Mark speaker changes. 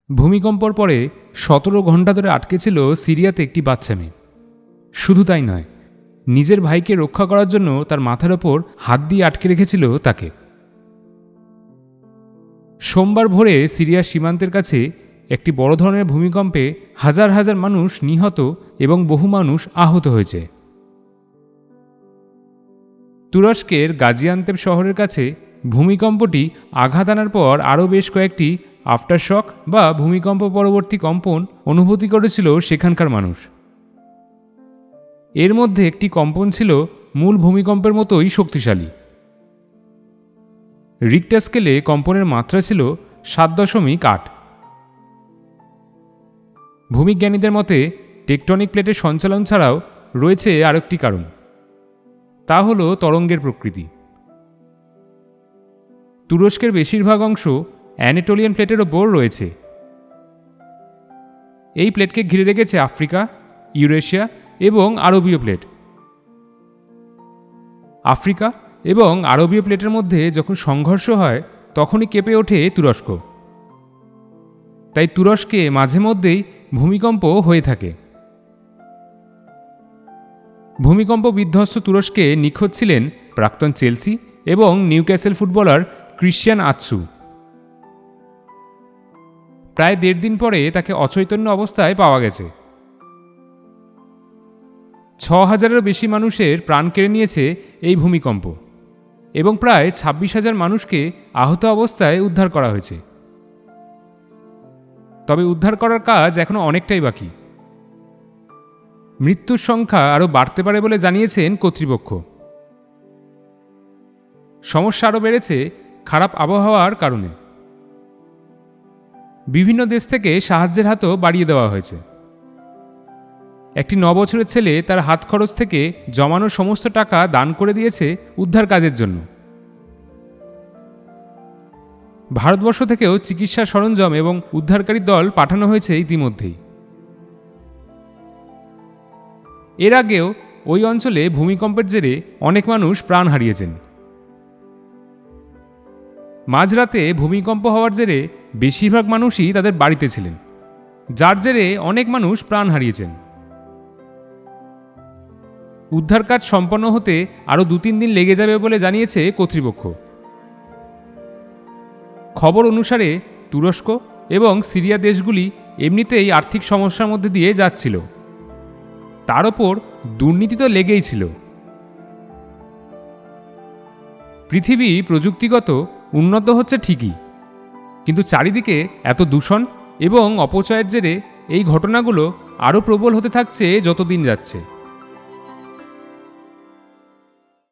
Speaker 1: ভূমিকম্পর পরে 17 ঘন্টা ধরে আটকে ছিল সিরিয়াতে একটি বাচ্চা মেয়ে। শুধু তাই নয়, নিজের ভাইকে রক্ষা করার জন্য তার মাথার ওপর হাত দিয়ে আটকে রেখেছিল তাকে। সোমবার ভোরে সিরিয়ার সীমান্তের কাছে একটি বড় ধরনের ভূমিকম্পে হাজার হাজার মানুষ নিহত এবং বহু মানুষ আহত হয়েছে। তুরস্কের গাজিয়ান্তেপ শহরের কাছে ভূমিকম্পটি আঘাত আনার পর আরও বেশ কয়েকটি আফটারশক বা ভূমিকম্প পরবর্তী কম্পন অনুভূতি করেছিল সেখানকার মানুষ। এর মধ্যে একটি কম্পন ছিল মূল ভূমিকম্পের মতোই শক্তিশালী। রিক্টার স্কেলে কম্পনের মাত্রা ছিল 7.8। ভূমিজ্ঞানীদের মতে টেকটনিক প্লেটের সঞ্চালন ছাড়াও রয়েছে আরেকটি কারণ, তা হল তরঙ্গের প্রকৃতি। তুরস্কের বেশিরভাগ অংশ অ্যানাটোলিয়ান প্লেটের ওপর রয়েছে। এই প্লেটকে ঘিরে রেখেছে আফ্রিকা, ইউরেশিয়া এবং আরবীয় প্লেট। আফ্রিকা এবং আরবীয় প্লেটের মধ্যে যখন সংঘর্ষ হয় তখনই কেঁপে ওঠে তুরস্ক। তাই তুরস্কে মাঝে মধ্যেই ভূমিকম্প হয়ে থাকে। ভূমিকম্প বিধ্বস্ত তুরস্কে নিখোঁজ ছিলেন প্রাক্তন চেলসি এবং নিউক্যাসল ফুটবলার ক্রিশ্চিয়ান আতসু। প্রায় 1.5 দিন পরে তাকে অচৈতন্য অবস্থায় পাওয়া গেছে। 6,000-এরও বেশি মানুষের প্রাণ কেড়ে নিয়েছে এই ভূমিকম্প এবং প্রায় 26,000 মানুষকে আহত অবস্থায় উদ্ধার করা হয়েছে। তবে উদ্ধার করার কাজ এখনো অনেকটাই বাকি। মৃত্যুর সংখ্যা আরও বাড়তে পারে বলে জানিয়েছেন কর্তৃপক্ষ। সমস্যা আরও বেড়েছে খারাপ আবহাওয়ার কারণে। বিভিন্ন দেশ থেকে সাহায্যের হাতও বাড়িয়ে দেওয়া হয়েছে। একটি 9 বছরের ছেলে তার হাত খরচ থেকে জমানো সমস্ত টাকা দান করে দিয়েছে উদ্ধার কাজের জন্য। ভারতবর্ষ থেকেও চিকিৎসা সরঞ্জাম এবং উদ্ধারকারী দল পাঠানো হয়েছে ইতিমধ্যেই। এর আগেও ওই অঞ্চলে ভূমিকম্পের জেরে অনেক মানুষ প্রাণ হারিয়েছেন। মাঝরাতে ভূমিকম্প হওয়ার জেরে বেশিরভাগ মানুষই তাদের বাড়িতে ছিলেন, যার জেরে অনেক মানুষ প্রাণ হারিয়েছেন। উদ্ধার কাজ সম্পন্ন হতে আরও 2-3 দিন লেগে যাবে বলে জানিয়েছে কর্তৃপক্ষ। খবর অনুসারে তুরস্ক এবং সিরিয়া দেশগুলি এমনিতেই আর্থিক সমস্যার মধ্যে দিয়ে যাচ্ছিল, তার ওপর দুর্নীতি তো লেগেই ছিল। পৃথিবী প্রযুক্তিগত উন্নত হচ্ছে ঠিকই, কিন্তু চারিদিকে এত দূষণ এবং অপচয়ের জেরে এই ঘটনাগুলো আরও প্রবল হতে থাকছে যতদিন যাচ্ছে।